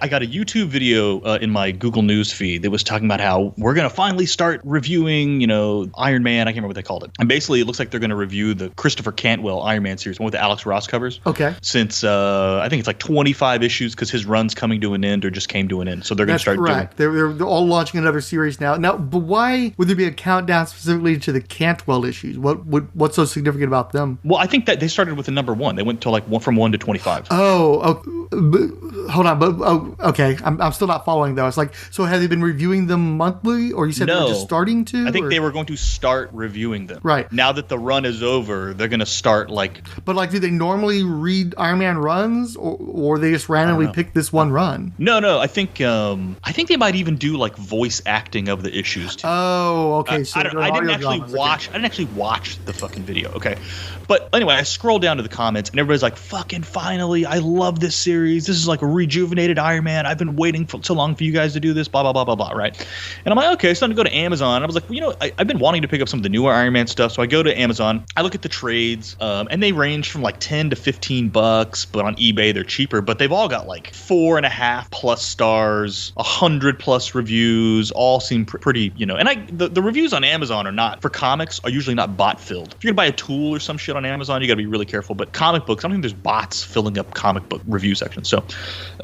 I got a YouTube video in my Google News feed that was talking about how we're going to finally start reviewing, Iron Man. I can't remember what they called it. And basically, it looks like they're going to review the Christopher Cantwell Iron Man series, one with the Alex Ross covers. Okay. Since I think it's like 25 issues because his run's coming to an end or just came to an end. So they're going to start correct. doing. They're all launching another series now. Now, but why would there be a countdown specifically to the Cantwell issues? What's so significant about them? Well, I think that they started with the number 1. They went to like from 1 to 25. Hold on. Okay. I'm still not following though. It's like, so have they been reviewing them monthly, or you said they were just starting to? I think they were going to start reviewing them. Right. Now that the run is over, they're going to start like. But like, do they normally read Iron Man runs, or they just randomly pick this one run? No. I think they might even do like voice acting of the issues too. Oh, okay. So I didn't actually watch the fucking video. Okay. But anyway, I scrolled down to the comments and everybody's like, fucking finally, I love this series. This is like a rejuvenated Iron Man. I've been waiting for so long for you guys to do this, blah, blah, blah, blah, blah, right? And I'm like, okay, so I'm going to go to Amazon. I was like, well, I've been wanting to pick up some of the newer Iron Man stuff. So I go to Amazon, I look at the trades, and they range from like $10 to $15, but on eBay, they're cheaper. But they've all got like 4.5+ stars, 100+ reviews, all seem pretty, and the reviews on Amazon for comics are usually not bot filled. If you're going to buy a tool or some shit on Amazon, you got to be really careful. But comic books, I don't think there's bots filling up comic book review sections. So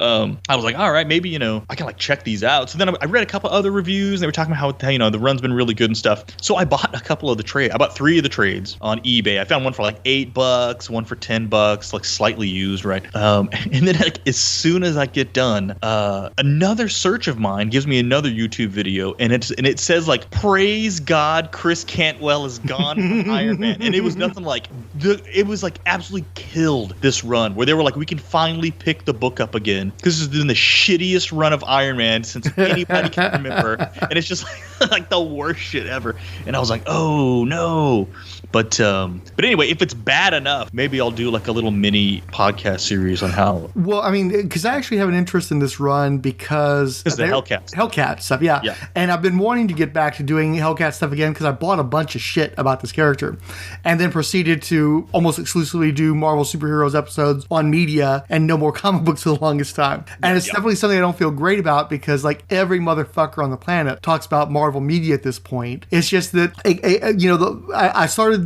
I was like, all right, maybe, I can like check these out. So then I read a couple other reviews and they were talking about how, the run's been really good and stuff. So I bought a couple of the trades. I bought 3 of the trades on eBay. I found one for like $8, one for $10, like slightly used, right? And then like, as soon as I get done, another search of mine gives me another YouTube video and it says like, praise God, Chris Cantwell is gone from Iron Man. And it was nothing like, it was like absolutely killed this run where they were like, we can finally pick the book up again because this has been the shittiest run of Iron Man since anybody can remember. And it's just like the worst shit ever. And I was like, oh no. But anyway, if it's bad enough, maybe I'll do like a little mini podcast series on how. Well, I mean, because I actually have an interest in this run because the Hellcat stuff, yeah. And I've been wanting to get back to doing Hellcat stuff again because I bought a bunch of shit about this character, and then proceeded to almost exclusively do Marvel superheroes episodes on media and no more comic books for the longest time. And it's definitely something I don't feel great about because like every motherfucker on the planet talks about Marvel media at this point. It's just that I started.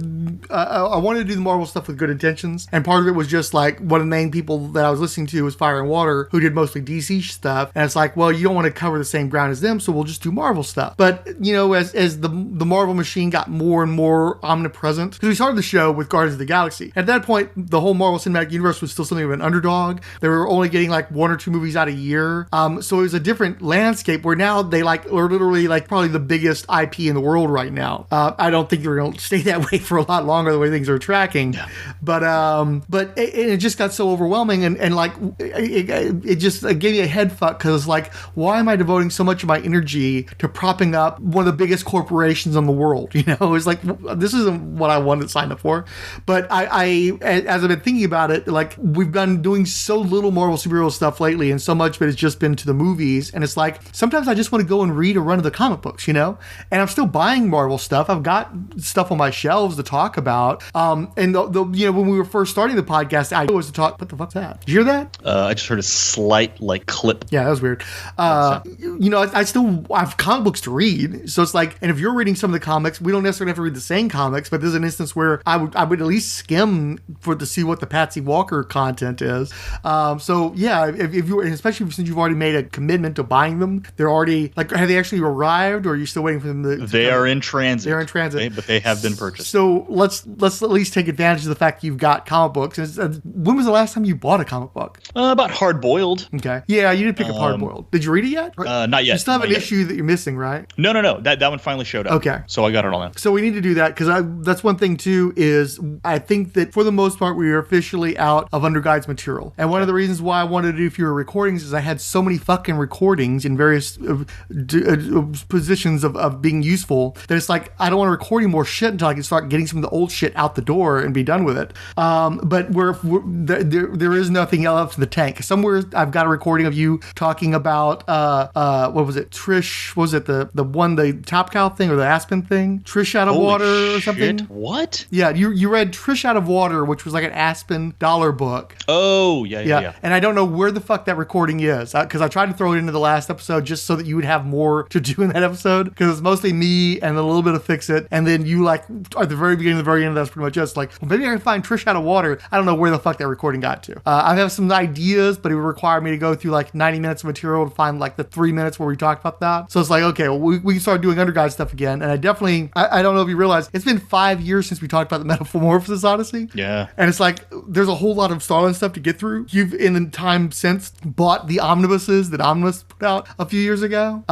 I wanted to do the Marvel stuff with good intentions, and part of it was just like one of the main people that I was listening to was Fire and Water, who did mostly DC stuff, and it's like, well, you don't want to cover the same ground as them, so we'll just do Marvel stuff. But as the Marvel machine got more and more omnipresent, because we started the show with Guardians of the Galaxy. At that point, the whole Marvel Cinematic Universe was still something of an underdog. They were only getting like 1 or 2 movies out a year, so it was a different landscape where now they like are literally like probably the biggest IP in the world right now. I don't think they're going to stay that way for a lot longer the way things are tracking, but it just got so overwhelming and like it just gave me a head fuck because like, why am I devoting so much of my energy to propping up one of the biggest corporations in the world? It's like, this isn't what I wanted to sign up for. But I as I've been thinking about it, like we've been doing so little Marvel superhero stuff lately, and so much of it has just been to the movies, and it's like sometimes I just want to go and read a run of the comic books, and I'm still buying Marvel stuff. I've got stuff on my shelves to talk about. And when we were first starting the podcast, I was to talk. What the fuck's that? Did you hear that? I just heard a slight like clip. Yeah, that was weird. I still have comic books to read, so it's like, and if you're reading some of the comics, we don't necessarily have to read the same comics, but there's an instance where I would at least skim to see what the Patsy Walker content is. So yeah, if you, especially since you've already made a commitment to buying them, they're already like, have they actually arrived, or are you still waiting for them to? They are in transit. They're in transit, but they have been purchased. So let's at least take advantage of the fact you've got comic books. When was the last time you bought a comic book? About Hard Boiled. Okay. Yeah, you did pick up Hard Boiled. Did you read it yet? Not yet. You still have an issue that you're missing, right? No. That one finally showed up. Okay. So I got it all now. So we need to do that because that's one thing too, is I think that for the most part we are officially out of Underguide's material. And one of the reasons why I wanted to do fewer recordings is I had so many fucking recordings in various positions of being useful that it's like I don't want to record any more shit until I can start getting some of the old shit out the door and be done with it. But there is nothing else in the tank. Somewhere I've got a recording of you talking about what was it? Trish, was it the Top Cow thing or the Aspen thing? Trish Out of Water or something? What? Yeah, you read Trish Out of Water, which was like an Aspen dollar book. Oh, yeah. And I don't know where the fuck that recording is, because I tried to throw it into the last episode just so that you would have more to do in that episode, because it's mostly me and a little bit of Fix It, and then you like at the very beginning, the very end, that's pretty much just like, well, maybe I can find Trish out of water. I don't know where the fuck that recording got to. I have some ideas, but it would require me to go through like 90 minutes of material to find like the 3 minutes where we talked about that. So it's like, okay, well, we can start doing Underguide stuff again. And I definitely, I don't know if you realize, it's been 5 years since we talked about the Metamorphosis Odyssey. Yeah. And it's like, there's a whole lot of Star Wars stuff to get through. You've, in the time since, bought the omnibuses that Omnibus put out a few years ago.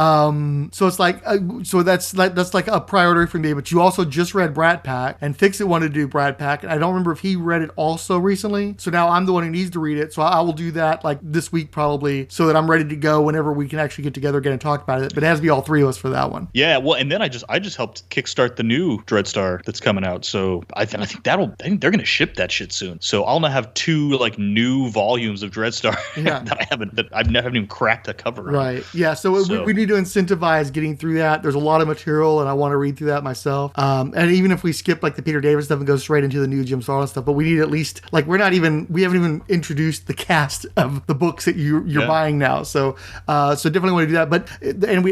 So it's like, so that's like a priority for me. But you also just read Brat Pack, and Fix It wanted to do Brat Pack. And I don't remember if he read it also recently. So now I'm the one who needs to read it. So I will do that like this week probably, so that I'm ready to go whenever we can actually get together again and talk about it. But it has to be all three of us for that one. Yeah, well, and then I just helped kickstart the new Dreadstar that's coming out. So I think they're gonna ship that shit soon. So I'll now have 2 like new volumes of Dreadstar that I haven't even cracked a cover on. Right. Yeah. So we need to incentivize getting through that. There's a lot of material, and I want to read through that myself. And even if we skip like the Peter David stuff and go straight into the new Jim Starlin stuff, but we need at least like we haven't even introduced the cast of the books that you're buying now. So definitely want to do that. But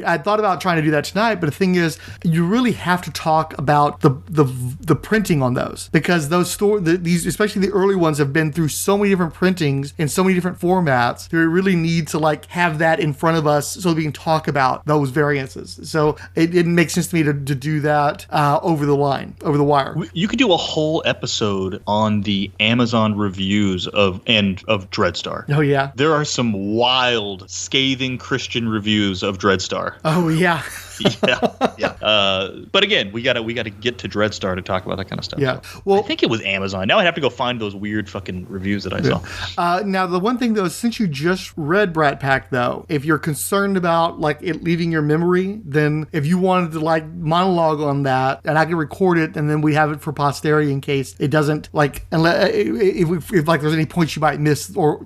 I thought about trying to do that tonight, but the thing is, you really have to talk about the printing on those, because those these especially the early ones have been through so many different printings in so many different formats that we really need to like have that in front of us so that we can talk about those variances. So it didn't make sense to me to do that over the wire. You could do a whole episode on the Amazon reviews of Dreadstar. Oh yeah, there are some wild, scathing Christian reviews of Dreadstar. Oh yeah. But again, we gotta get to Dreadstar to talk about that kind of stuff. Yeah. So Well, I think it was Amazon. Now I have to go find those weird fucking reviews that I saw. Now the one thing though, since you just read Brat Pack though, if you're concerned about like it leaving your memory, then if you wanted to like monologue on that, and I can record it, and then we have it for posterity in case it doesn't like, unless if like there's any points you might miss or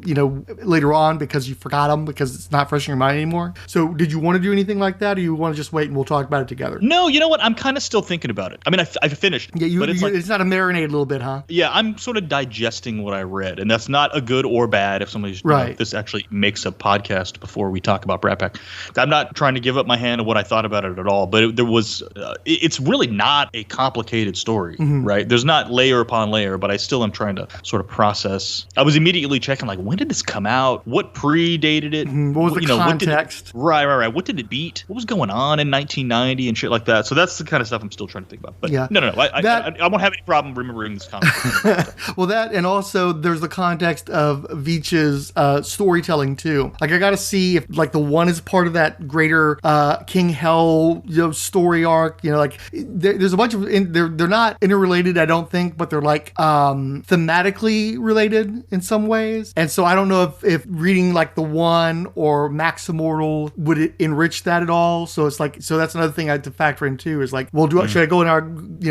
later on because you forgot them because it's not fresh in your mind anymore. So did you want to do anything like that, or you want to just wait and we'll talk about it together? No, you know what? I'm kind of still thinking about it. I mean, I finished. Yeah, but it's not a marinade a little bit, huh? Yeah, I'm sort of digesting what I read, and that's not a good or bad. If somebody's this actually makes a podcast before we talk about Brat Pack. I'm not trying to give up my hand on what I thought about it at all, but it's really not a complicated story, right? There's not layer upon layer, but I still am trying to sort of process. I was immediately checking like, when did this come out? What predated it? What was the context? Right. What did it beat? What was going on in 1990 and shit like that? So that's the kind of stuff I'm still trying to think about. But no. I won't have any problem remembering this context. Well, that, and also there's the context of Veach's storytelling too. Like I got to see if like the one is part of that greater King Hell story arc. Like there's a bunch of they're not interrelated, I don't think, but they're like thematically related in some ways. And so I don't know if reading like the one or Max Immortal would it enrich that at all. So it's like, so that's another thing I had to factor in too, is like, well, should I go in our,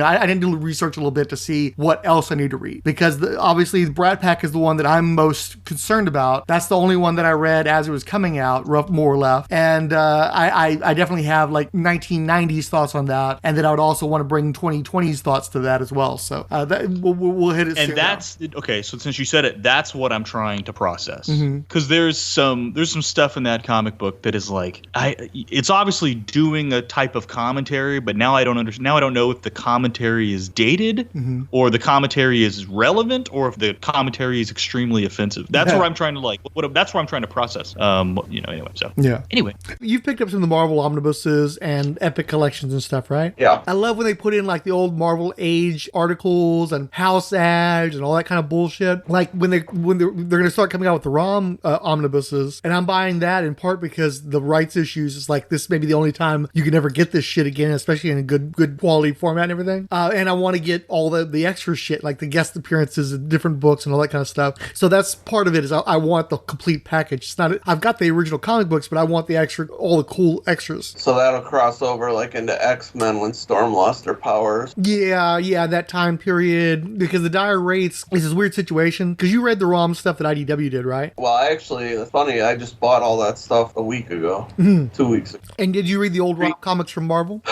I didn't do research a little bit to see what else I need to read, because obviously the Brat Pack is the one that I'm most concerned about. That's the only one that I read as it was coming out, more or less. And I definitely have like 1990s thoughts on that. And then I would also want to bring 2020s thoughts to that as well. So we'll hit it. And that's okay. So since you said it, that's what I'm trying to process, because there's some stuff in that comic book that is like, it's obviously doing a type of commentary, but now I don't understand. Now I don't know if the commentary is dated or the commentary is relevant, or if the commentary is extremely offensive. That's where I'm trying to that's where I'm trying to process. Anyway. So anyway, you've picked up some of the Marvel omnibuses and Epic collections and stuff, right? Yeah. I love when they put in like the old Marvel Age articles and house ads and all that kind of bullshit. Like when they're going to start coming out with the ROM omnibuses, and I'm buying that in part because the rights issues is like, this may be the only time you can ever get this shit again, especially in a good quality format and everything. And I want to get all the extra shit, like the guest appearances in different books and all that kind of stuff. So that's part of it, is I want the complete package. It's not, I've got the original comic books, but I want the extra, all the cool extras. So that'll cross over like into X-Men when Storm lost her powers. Yeah, that time period, because the Dire Wraiths is this weird situation, because you read the ROM stuff that IDW did, right? Well, actually, it's funny, I just bought all that stuff a week ago, 2 weeks ago. And did you read the old ROM comics from Marvel?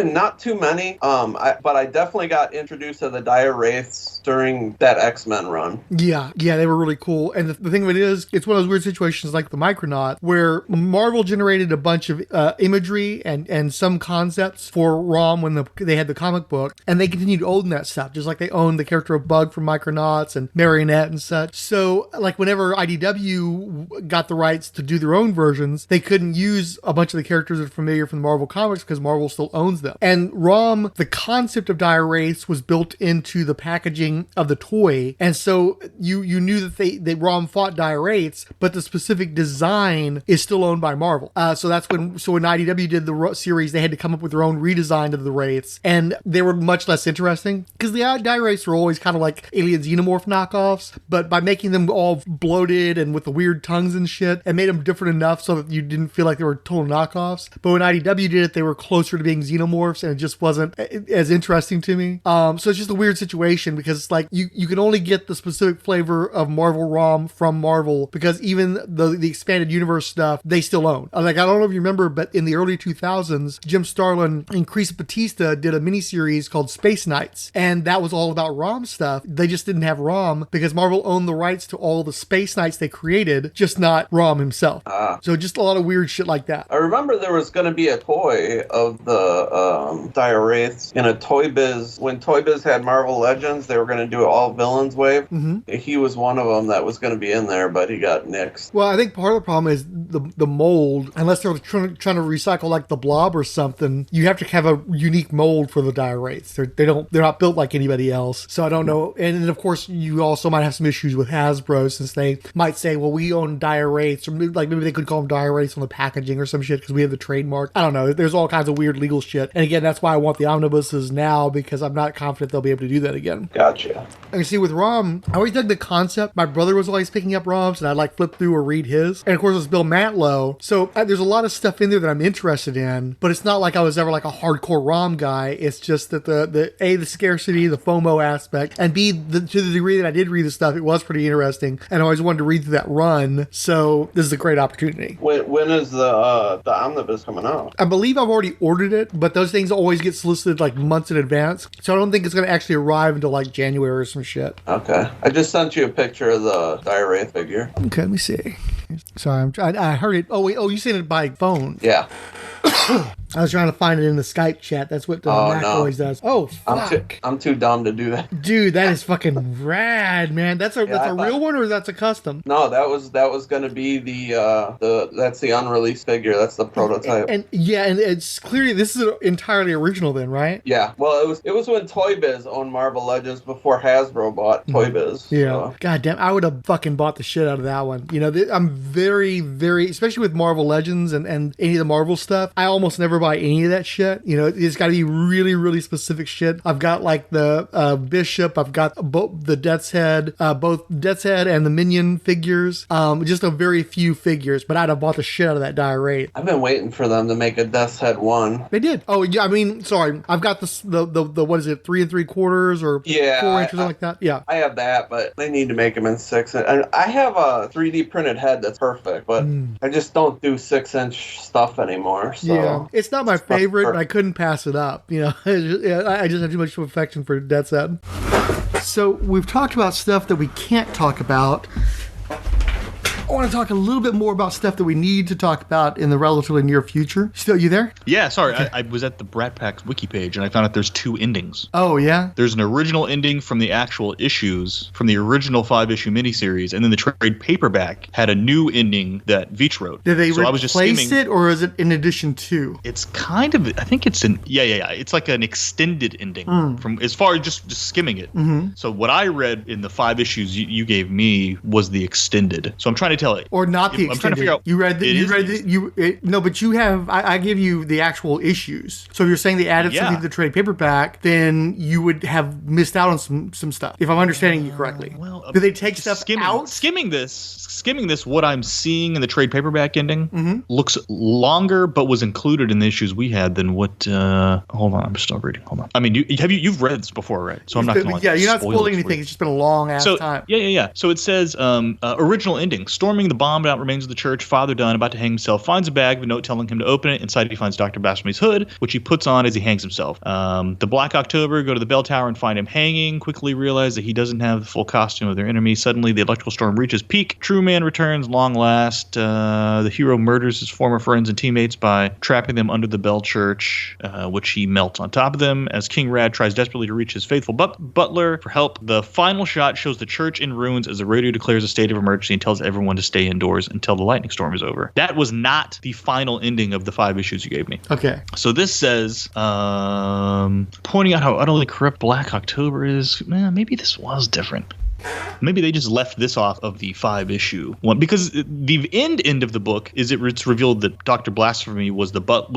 Not too many. But I definitely got introduced to the Dire Wraiths during that X-Men run. Yeah, they were really cool. And the thing of it is, it's one of those weird situations like the Micronaut, where Marvel generated a bunch of imagery and some concepts for ROM when they had the comic book, and they continued to own that stuff, just like they owned the character of Bug from Micronauts and Marionette and such. So, like, whenever IDW got the rights to do their own versions, they couldn't use a bunch of the characters that are familiar from the Marvel comics because Marvel still owns them. And ROM, the concept of Dire Wraiths was built into the packaging of the toy, and so you knew that ROM fought Dire Wraiths, but the specific design is still owned by Marvel. So when IDW did the series, they had to come up with their own redesign of the Wraiths, and they were much less interesting because the Dire Wraiths were always kind of like alien xenomorph knockoffs, but by making them all bloated and with the weird tongues and shit, it made them different enough so that you didn't feel like they were total knockoffs. But when IDW did it, they were closer to being xenomorphs, and it just wasn't as interesting to me. So it's just a weird situation because it's like you can only get the specific flavor of Marvel ROM from Marvel because even the expanded universe stuff they still own. Like, I don't know if you remember, but in the early 2000s, Jim Starlin and Chris Batista did a miniseries called Space Knights, and that was all about ROM stuff. They just didn't have ROM because Marvel owned the rights to all the Space Knights they created, just not ROM himself. So just a lot of weird shit like that. I remember there was going to be a toy of the Dire Wraiths in a Toy Biz. When Toy Biz had Marvel Legends, they were going to do an all villains wave. He was one of them that was going to be in there, but he got nixed. Well, I think part of the problem is the mold. Unless they're trying to recycle like the Blob or something, you have to have a unique mold for the Dire Wraiths. They're not built like anybody else. So I don't know. And then of course you also might have some issues with Hasbro since they might say, well, we own Dire Wraiths, or maybe they could call them Dire Wraiths on the packaging or some shit because we have the trademark. I don't know. There's all kinds of weird legal shit. And again, that's why I want the omnibuses now, because I'm not confident they'll be able to do that again. Gotcha. And see, with ROM, I always dug the concept. My brother was always picking up ROMs, and I'd like flip through or read his. And of course, it's Bill Mantlo. So there's a lot of stuff in there that I'm interested in, but it's not like I was ever like a hardcore ROM guy. It's just that the scarcity, the FOMO aspect, and B, to the degree that I did read the stuff, it was pretty interesting. And I always wanted to read through that run. So this is a great opportunity. When is the omnibus coming out? I believe I've already ordered it, but those things always get solicited like months in advance. So I don't think it's going to actually arrive until like January or some shit. Okay. I just sent you a picture of the Dire Wraith figure. Okay, let me see. Sorry, I heard it. Oh, wait. Oh, you sent it by phone. Yeah. I was trying to find it in the Skype chat. That's what the Mac always does. Oh, fuck. I'm too dumb to do that. Dude, that is fucking rad, man. That's a real one, or that's a custom? No, that was going to be that's the unreleased figure. That's the prototype. And it's clearly this is entirely original then, right? Yeah. Well, it was when Toy Biz owned Marvel Legends before Hasbro bought Toy Biz. Yeah. So. God damn, I would have fucking bought the shit out of that one. You know, I'm very, very, especially with Marvel Legends and any of the Marvel stuff, I almost never buy any of that shit. You know, it's got to be really, really specific shit. I've got like the Bishop, I've got both the Death's Head and the Minion figures. Just a very few figures, but I'd have bought the shit out of that Dire Wraith. I've been waiting for them to make a Death's Head 1. They did. Oh yeah, I mean, sorry, I've got the what is it, 3 3/4 or 4 inches like that. Yeah, I have that, but they need to make them in 6. And I have a 3D printed head that's perfect, but I just don't do 6-inch stuff anymore. So yeah, it's not my favorite, but I couldn't pass it up. You know, I just have too much affection for Death's Head. So we've talked about stuff that we can't talk about. I want to talk a little bit more about stuff that we need to talk about in the relatively near future. Still, you there? Yeah, sorry. Okay. I was at the Brat Pack's wiki page, and I found out there's 2 endings. Oh, yeah? There's an original ending from the actual issues, from the original 5-issue miniseries, and then the trade paperback had a new ending that Veach wrote. Did they replace it, or is it in addition to? It's kind of, I think it's it's like an extended ending from as far as just skimming it. Mm-hmm. So what I read in the 5 issues you gave me was the extended. So I'm trying to tell it. Or not the extended. I'm trying to figure out. You read no, but you have, I give you the actual issues. So if you're saying they added something to the trade paperback, then you would have missed out on some stuff, if I'm understanding you correctly. Well, do they take stuff out? Skimming this, what I'm seeing in the trade paperback ending looks longer, but was included in the issues we had than what, hold on, I'm still reading. Hold on. I mean, you've read this before, right? So I'm not going to you're not spoiling anything. It's just been a long ass time. Yeah. So it says, original ending. Storm Storming the bombed-out remains of the church, Father Dunn, about to hang himself, finds a bag with a note telling him to open it. Inside, he finds Dr. Blasphemy's hood, which he puts on as he hangs himself. The Black October go to the bell tower and find him hanging, quickly realize that he doesn't have the full costume of their enemy. Suddenly, the electrical storm reaches peak. True Man returns, long last. The hero murders his former friends and teammates by trapping them under the bell church, which he melts on top of them. As King Rad tries desperately to reach his faithful butler for help, the final shot shows the church in ruins as the radio declares a state of emergency and tells everyone to stay indoors until the lightning storm is over. That was not the final ending of the 5 issues you gave me. Okay. So this says, pointing out how utterly corrupt Black October is. Maybe this was different. Maybe they just left this off of the 5-issue one, because the end of the book is it's revealed that Dr. Blasphemy was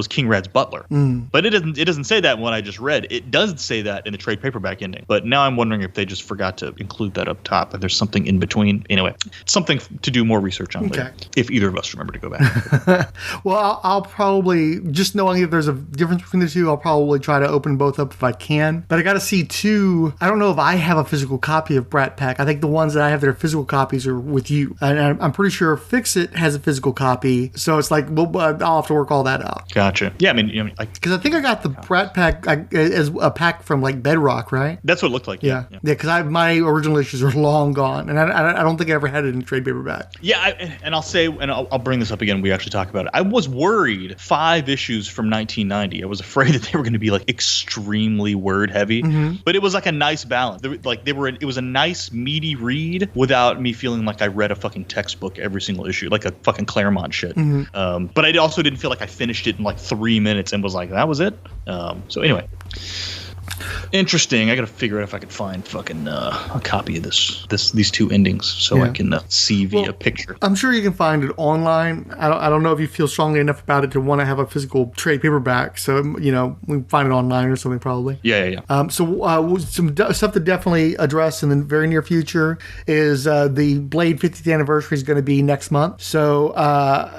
King Rad's butler. But it doesn't say that in what I just read. It does say that in the trade paperback ending. But now I'm wondering if they just forgot to include that up top, and there's something in between. Anyway, it's something to do more research on later, if either of us remember to go back. Well, I'll probably, just knowing if there's a difference between the two, I'll probably try to open both up if I can. But I got to see two. I don't know if I have a physical copy of Brat Pack. I think the ones that I have that are physical copies are with you. And I'm pretty sure Fix It has a physical copy. So it's like, well, I'll have to work all that out. Gotcha. Yeah, I mean, because I think I got the Brat Pack as a pack from like Bedrock, right? That's what it looked like. Yeah. Because my original issues are long gone. And I don't think I ever had it in trade paperback. Yeah, I'll bring this up again. We actually talk about it. I was worried 5 issues from 1990. I was afraid that they were going to be like extremely word heavy, but it was like a nice balance. It was a nice meaty read without me feeling like I read a fucking textbook every single issue, like a fucking Claremont shit. But I also didn't feel like I finished it in like 3 minutes and was like, that was it. So anyway. Interesting. I gotta figure out if I could find fucking a copy of these 2 endings so I can see via picture. I'm sure you can find it online. I don't know if you feel strongly enough about it to want to have a physical trade paperback. So we can find it online or something probably. Yeah. So some stuff to definitely address in the very near future is the Blade 50th anniversary is going to be next month. So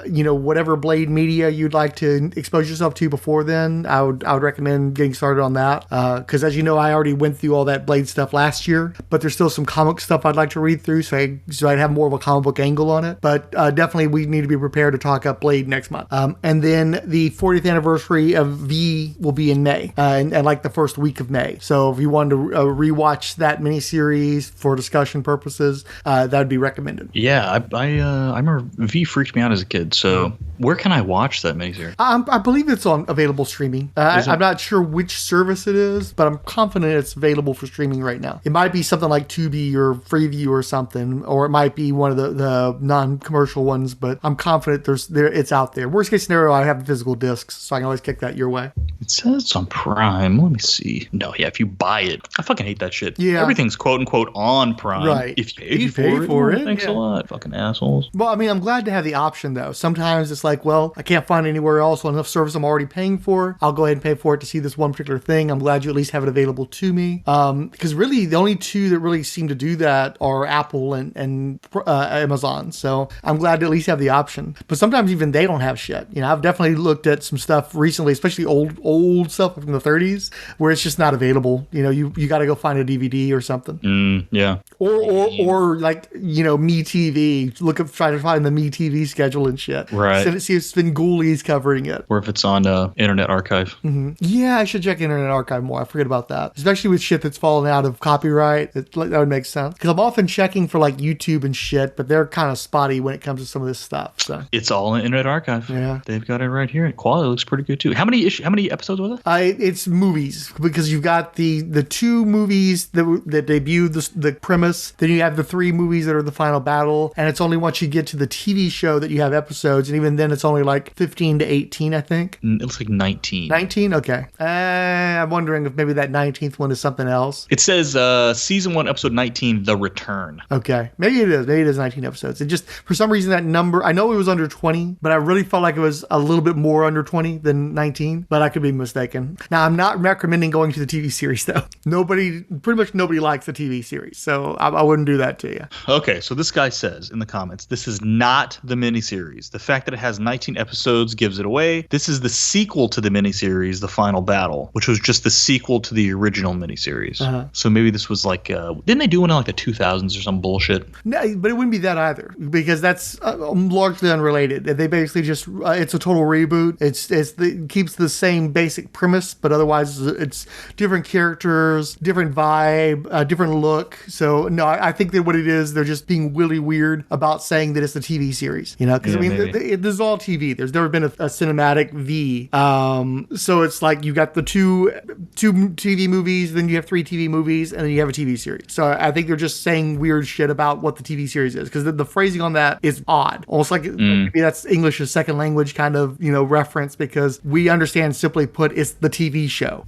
whatever Blade media you'd like to expose yourself to before then, I would recommend getting started on that. Because as you know, I already went through all that Blade stuff last year, but there's still some comic stuff I'd like to read through, so I'd have more of a comic book angle on it. But definitely we need to be prepared to talk up Blade next month. And then the 40th anniversary of V will be in May, and like the first week of May. So if you wanted to rewatch that miniseries for discussion purposes, that would be recommended. Yeah, I remember V freaked me out as a kid. So where can I watch that miniseries? I believe it's on available streaming. I'm not sure which service it is, but I'm confident it's available for streaming right now. It might be something like Tubi or Freeview or something, or it might be one of the non-commercial ones, but I'm confident it's out there. Worst case scenario, I have the physical discs, so I can always kick that your way. It says it's on Prime. Let me see. No, yeah, if you buy it. I fucking hate that shit. Yeah. Everything's quote-unquote on Prime. Right. If you pay for it. Thanks a lot, fucking assholes. Well, I mean, I'm glad to have the option, though. Sometimes it's like, well, I can't find anywhere else on enough service I'm already paying for. I'll go ahead and pay for it to see this one particular thing. I'm glad you at least have it available to me. Because really, the only two that really seem to do that are Apple and Amazon. So I'm glad to at least have the option. But sometimes even they don't have shit. I've definitely looked at some stuff recently, especially old stuff from the 30s, where it's just not available. You got to go find a DVD or something. Yeah. Or like, MeTV. Try to find the MeTV schedule and shit. Right. See if Svengoolie's covering it. Or if it's on Internet Archive. Yeah, I should check Internet Archive more. I forget about that. Especially with shit that's fallen out of copyright. That would make sense. Because I'm often checking for like YouTube and shit, but they're kind of spotty when it comes to some of this stuff. So it's all in Internet Archive. Yeah. They've got it right here. Quality looks pretty good too. How many episodes was it? It's movies, because you've got the 2 movies that debut the premise. Then you have the 3 movies that are the final battle. And it's only once you get to the TV show that you have episodes. And even then it's only like 15 to 18, I think. It looks like 19. 19? Okay. I'm wondering if maybe that 19th one is something else. It says season 1, episode 19, The Return. Okay. Maybe it is. Maybe it is 19 episodes. It just, for some reason, that number, I know it was under 20, but I really felt like it was a little bit more under 20 than 19, but I could be be mistaken. Now, I'm not recommending going to the TV series, though. Pretty much nobody likes the TV series, so I wouldn't do that to you. Okay, so this guy says in the comments, this is not the miniseries. The fact that it has 19 episodes gives it away. This is the sequel to the miniseries, The Final Battle, which was just the sequel to the original miniseries. So maybe this was like, didn't they do one in like the 2000s or some bullshit? No, but it wouldn't be that either, because that's largely unrelated. They basically just, it's a total reboot. It keeps the same basic premise, but otherwise it's different characters, different vibe, different look. So no, I think that what it is, they're just being really weird about saying that it's the TV series, because this is all TV. There's never been a cinematic V. So it's like you got the two TV movies, then you have 3 TV movies, and then you have a TV series. So I think they're just saying weird shit about what the TV series is, because the phrasing on that is odd, almost like maybe that's English as second language kind of reference, because we understand, simply put, it's the TV show.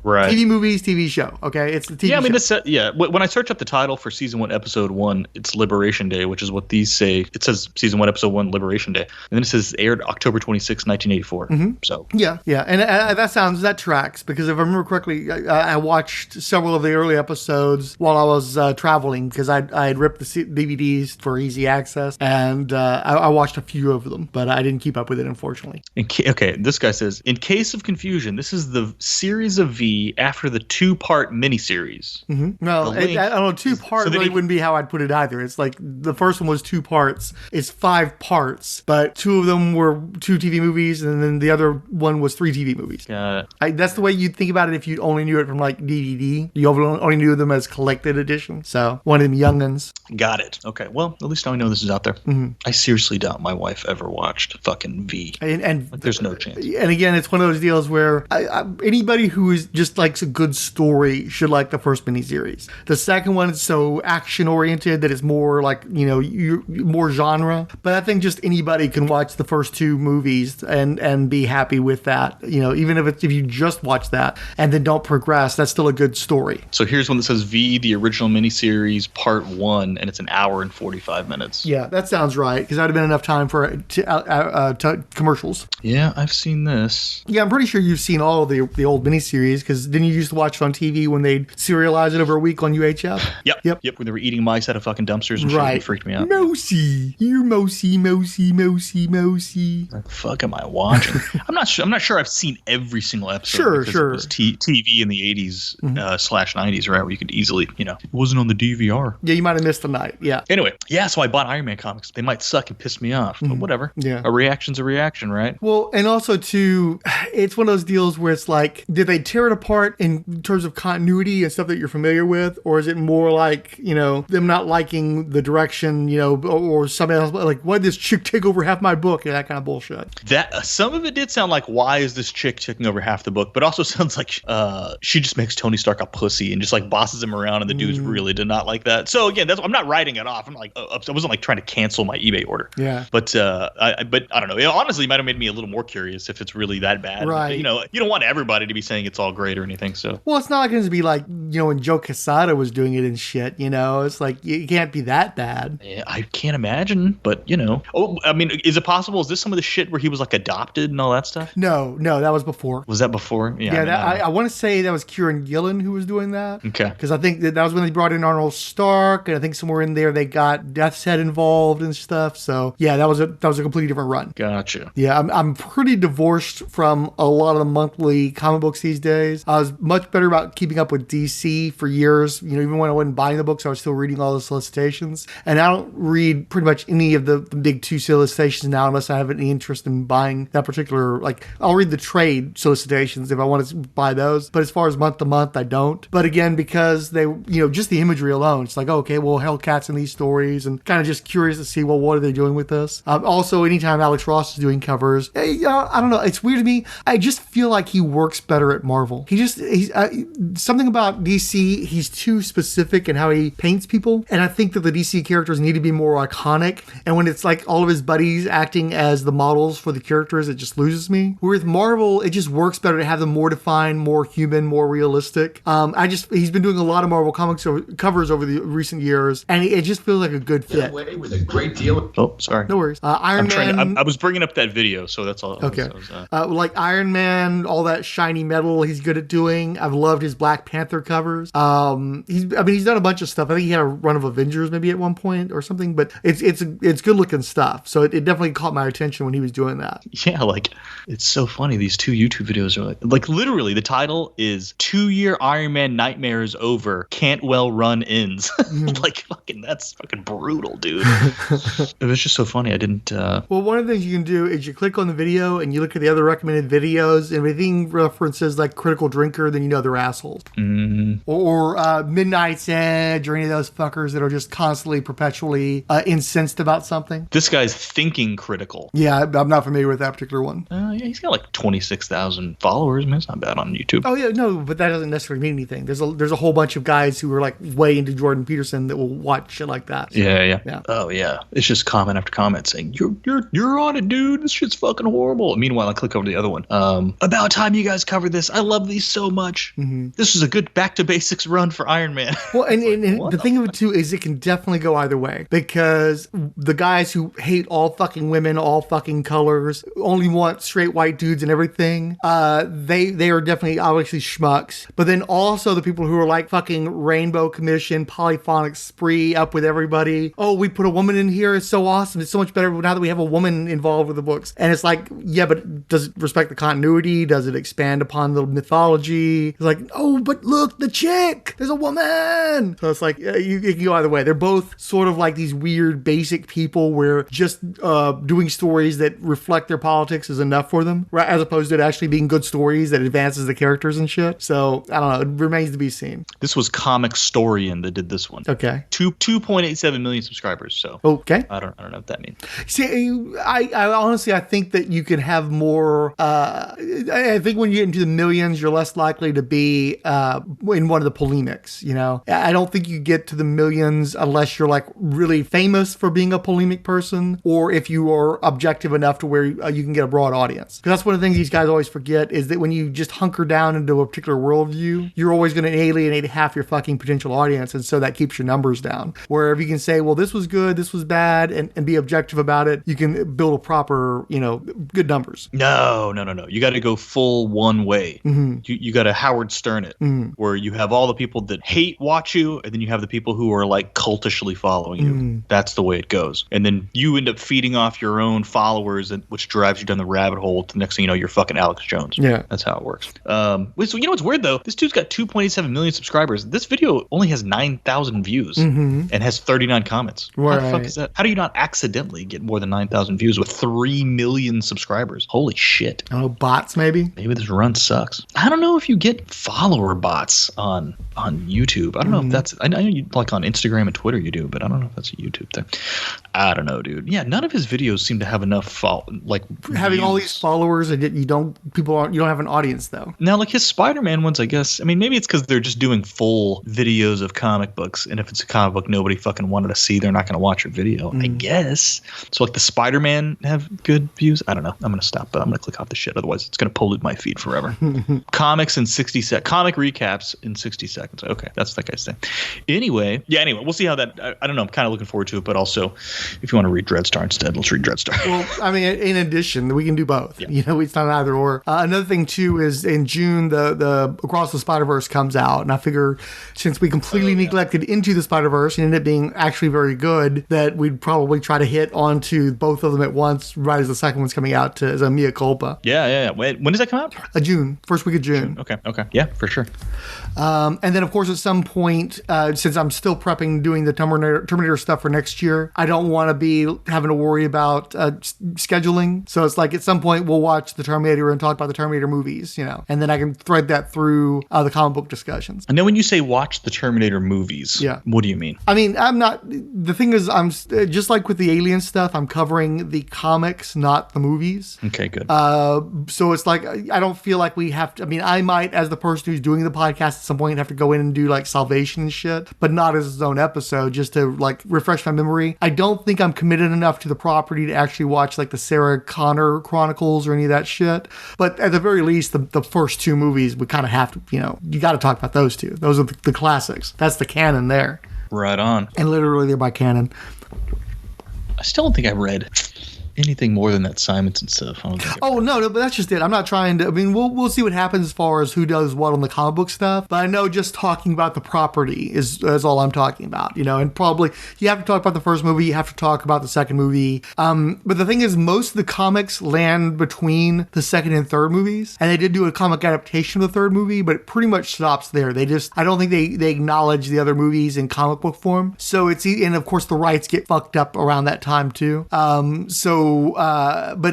Right? TV movies, TV show. Okay, it's the TV. Yeah, I mean, show. When I search up the title for season 1, episode 1, it's Liberation Day, which is what these say. It says season 1, episode 1, Liberation Day, and then it says aired October 26, 1984. So yeah, and that tracks, because if I remember correctly, I watched several of the early episodes while I was traveling, because I had ripped the DVDs for easy access, and I watched a few of them, but I didn't keep up with it, unfortunately. Okay, this guy says, in case of confusion, this is the series of V after the 2-part miniseries. Well, I don't know, 2-part really wouldn't be how I'd put it either. It's like the first one was 2 parts. It's 5 parts, but 2 of them were 2 TV movies, and then the other one was 3 TV movies. Got it. That's the way you'd think about it if you only knew it from like DVD. You only knew them as collected edition. So one of them young'uns. Got it. Okay, well, at least now I know this is out there. I seriously doubt my wife ever watched fucking V. And like, there's no chance. And again, it's one of those deals where anybody who is just likes a good story should like the first miniseries. The second one is so action oriented that it's more like more genre. But I think just anybody can watch the first 2 movies and be happy with that. Even if you just watch that and then don't progress, that's still a good story. So here's one that says V, the original miniseries, part 1, and it's an hour and 45 minutes. Yeah, that sounds right, because that would have been enough time for commercials. Yeah, I've seen this. Yeah, I'm pretty sure you've seen all of the old miniseries, because didn't you used to watch it on TV when they'd serialize it over a week on UHF? Yep. When they were eating mice out of fucking dumpsters and shit, it freaked me out. Mosey, you're Mosey. What the fuck am I watching? I'm not sure I've seen every single episode. Sure. It was TV in the 80s /90s, right? Where you could easily, it wasn't on the DVR. Yeah, you might have missed the night. Yeah. Anyway, so I bought Iron Man comics. They might suck and piss me off, but whatever. Yeah. A reaction's a reaction, right? Well, and also too, it's one of those deals where it's like, did they tear it apart in terms of continuity and stuff that you're familiar with, or is it more like them not liking the direction, or something else, like, why did this chick take over half my book, and that kind of bullshit? That some of it did sound like, why is this chick taking over half the book? But also sounds like she just makes Tony Stark a pussy and just like bosses him around, and the dudes really did not like that. So again, I'm not writing it off. I'm like, I wasn't like trying to cancel my eBay order. Yeah. But I don't know. Honestly, it might have made me a little more curious if it's really that bad. Right. You don't want everybody to be saying it's all great or anything. So. Well, it's not going to be like when Joe Quesada was doing it and shit. It's like it can't be that bad. Yeah, I can't imagine. But Oh, I mean, is it possible? Is this some of the shit where he was like adopted and all that stuff? No, that was before. Was that before? Yeah. I want to say that was Kieran Gillen who was doing that. Okay. Because I think that was when they brought in Arnold Stark, and I think somewhere in there they got Death's Head involved and stuff. So yeah, that was a completely different run. Gotcha. Yeah, I'm pretty divorced from a lot of the monthly comic books these days. I was much better about keeping up with DC for years. Even when I wasn't buying the books, I was still reading all the solicitations. And I don't read pretty much any of the big 2 solicitations now unless I have any interest in buying that particular, like, I'll read the trade solicitations if I want to buy those. But as far as month to month, I don't. But again, because they, just the imagery alone, it's like, okay, well, Hellcat's in these stories, and kind of just curious to see, well, what are they doing with this? Also, anytime Alex Ross is doing covers, I don't know, it's weird to me. I just feel like he works better at Marvel. He's something about DC, he's too specific in how he paints people, and I think that the DC characters need to be more iconic, and when it's like all of his buddies acting as the models for the characters, it just loses me. With Marvel, it just works better to have them more defined, more human, more realistic. He's been doing a lot of Marvel comics covers over the recent years, and it just feels like a good fit. With a great deal of... Oh, sorry. No worries. Iron Man... I was bringing up that video, so that's all. Okay. Like Iron Man, all that shiny metal he's good at doing. I've loved his Black Panther covers. He's done a bunch of stuff. I think he had a run of Avengers maybe at one point or something, but it's good looking stuff. So it definitely caught my attention when he was doing that. Yeah, like, it's so funny. These 2 YouTube videos are like literally the title is 2-year Iron Man nightmare is over. Can't well run ends. Like, fucking, that's fucking brutal, dude. It was just so funny. I didn't. Well, one of the things you can do is you click on the video and you look at the other recommended videos, and everything references like Critical Drinker, then you know they're assholes. Or Midnight's Edge, or any of those fuckers that are just constantly, perpetually incensed about something. This guy's Thinking Critical. Yeah, I'm not familiar with that particular one. Yeah, he's got like 26,000 followers. Man, it's not bad on YouTube. Oh yeah, no, but that doesn't necessarily mean anything. There's a whole bunch of guys who are like way into Jordan Peterson that will watch shit like that. So, yeah. Oh yeah, it's just comment after comment saying you're on it, dude. This shit's fucking horrible. Meanwhile, I click over to the other one. About time you guys covered this. I love these so much. This is a good back to basics run for Iron Man. Well, and the thing of it too is it can definitely go either way, because the guys who hate all fucking women, all fucking colors, only want straight white dudes and everything, they are definitely obviously schmucks. But then also the people who are like fucking Rainbow Commission, Polyphonic Spree, up with everybody. Oh, we put a woman in here. It's so awesome. It's so much better now that we have a woman involved with the books. And it's like, yeah, but does it respect the continuity? Does it expand upon the mythology? It's like, oh, but look, the chick, there's a woman. So it's like, you can go either way. They're both sort of like these weird basic people where just doing stories that reflect their politics is enough for them, right? As opposed to it actually being good stories that advances the characters and shit. So I don't know. It remains to be seen. This was Comic Storian that did this one. Okay. 2.87 million subscribers. So okay. I don't know what that means. See, I honestly, I think that you can have more. I think when you get into the millions, you're less likely to be in one of the polemics. You know, I don't think you get to the millions unless you're like really famous for being a polemic person, or if you are objective enough to where you can get a broad audience. Because that's one of the things these guys always forget, is that when you just hunker down into a particular worldview, you're always going to alienate half your fucking potential audience, and so that keeps your numbers down. Where if you can say, well, this was good, this was bad, and be objective about it, you can build a proper, good numbers. No. You got to go full one way. You got to Howard Stern it, where you have all the people that watch you, and then you have the people who are like cultishly following you. That's the way it goes. And then you end up feeding off your own followers, which drives you down the rabbit hole. The next thing you know, you're fucking Alex Jones. Yeah. That's how it works. So you know what's weird though? This dude's got 2.87 million subscribers. This video only has 9,000 views and has 39 comments. Right. How the fuck is that? How do you not accidentally get more than 9,000 views with 3 million subscribers? Holy shit. I don't know, bots maybe? Maybe this run sucks. I don't know if you get follower bots on YouTube. I don't know if that's, I know you like on Instagram and Twitter you do, but I don't know if that's a YouTube thing. I don't know, dude. Yeah, none of his videos seem to have enough having views. All these followers, and you don't have an audience though. Now, like his Spider-Man ones, I guess. I mean, maybe it's because they're just doing full videos of comic books, and if it's a comic book nobody fucking wanted to see, they're not going to watch your video. I guess. So like the Spider-Man have good views. I don't know. I'm going to stop, but I'm going to click off the shit. Otherwise, it's going to pollute my feed forever. Comics in 60 seconds. Comic recaps in 60 seconds. Okay, that's that guy's thing. Anyway, we'll see how that. I don't know. I'm kind of looking forward to it, but also, if you want to read Dreadstar instead, let's read Dreadstar. Well, I mean, in addition, we can do both. Yeah. It's not either or. Another thing too is in June the Across the Spider-Verse comes out, and I figure since we completely neglected Into the Spider-Verse and ended up being actually very good, that we'd probably try to hit onto both of them at once, right as the second one's coming out as a mea culpa. Yeah. Wait, when does that come out? June, first week of June. Okay. Yeah, for sure. And then of course at some point, since I'm still prepping doing the Terminator stuff for next year, I don't want to be having to worry about scheduling. So it's like at some point we'll watch the Terminator and talk about the Terminator movies, and then I can thread that through the comic book discussions. And then when you say watch the Terminator movies, what do you mean? I mean, the thing is, I'm just like with the Alien stuff, I'm covering the comics, not the movies. Okay, good. So it's like, I don't feel like we have to, I mean, I might, as the person who's doing the podcast at some point, have to go in and do like Salvation and shit, but not as its own episode, just to like refresh my memory. I don't think I'm committed enough to the property to actually watch like the Sarah Connor Chronicles or any of that shit. But at the very least, the first two movies, we kind of have to, you got to talk about those two. Those are the classics. That's the canon there. Right on. And literally they're by canon. I still don't think I read anything more than that Simonson stuff. I don't think no, but that's just it. I'm not trying to. I mean, we'll see what happens as far as who does what on the comic book stuff. But I know just talking about the property is all I'm talking about. And probably you have to talk about the first movie. You have to talk about the second movie. But the thing is, most of the comics land between the second and third movies, and they did do a comic adaptation of the third movie, but it pretty much stops there. I don't think they acknowledge the other movies in comic book form. So and of course the rights get fucked up around that time too. But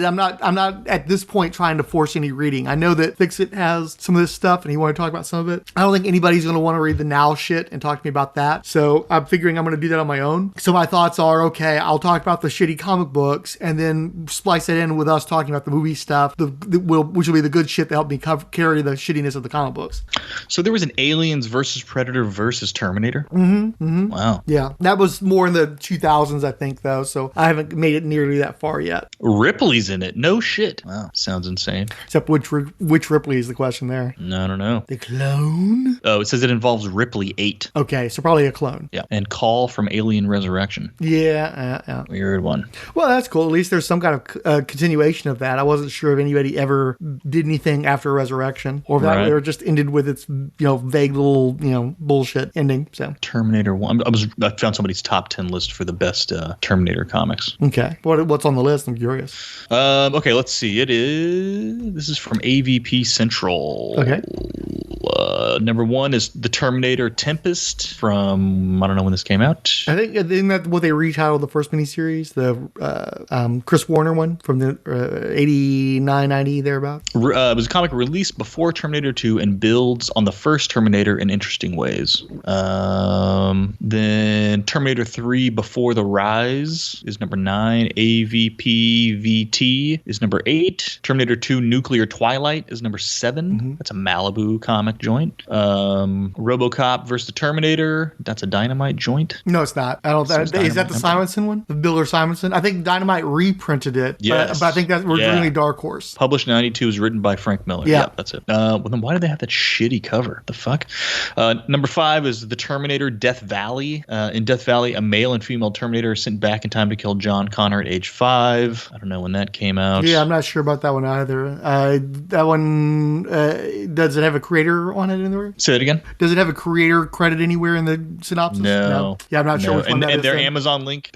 I'm not at this point trying to force any reading. I know that Fixit has some of this stuff and he want to talk about some of it. I don't think anybody's going to want to read the Now shit and talk to me about that. So I'm figuring I'm going to do that on my own. So my thoughts are, okay, I'll talk about the shitty comic books and then splice it in with us talking about the movie stuff, which will be the good shit that help me carry the shittiness of the comic books. So there was an Aliens versus Predator versus Terminator? Wow. Yeah. That was more in the 2000s, I think, though. So I haven't made it nearly that far yet. Ripley's in it. No shit. Wow. Sounds insane. Except which Ripley is the question there? No, I don't know. The clone? Oh, it says it involves Ripley 8. Okay, so probably a clone. Yeah. And Call from Alien Resurrection. Yeah. Weird one. Well, that's cool. At least there's some kind of continuation of that. I wasn't sure if anybody ever did anything after Resurrection, or if that or just ended with its vague little bullshit ending. So Terminator 1. I found somebody's top 10 list for the best Terminator comics. Okay. What's on the list? I'm curious. Okay, let's see. This is from AVP Central. Okay. Number 1 is The Terminator Tempest from, I don't know when this came out. I think that's what they retitled the first miniseries, the Chris Warner one from the 89, 90, thereabout. It was a comic released before Terminator 2 and builds on the first Terminator in interesting ways. Then Terminator 3 Before the Rise is number 9. AVP VT is number 8. Terminator 2 Nuclear Twilight is number 7. That's a Malibu comic joint. Robocop versus the Terminator. That's a Dynamite joint. No, it's not. I don't. Is that the Simonson one? The Bill or Simonson? I think Dynamite reprinted it. Yes. But I think that's originally Dark Horse. Published in 92, is written by Frank Miller. Yeah, that's it. Well, then why do they have that shitty cover? The fuck? Number 5 is The Terminator Death Valley. In Death Valley, a male and female Terminator are sent back in time to kill John Connor at age 5. I don't know when that came out. Yeah, I'm not sure about that one either. That one, does it have a creator on it anywhere? Say that again? Does it have a creator credit anywhere in the synopsis? No. Yeah, I'm not sure which one that and is. Their Amazon link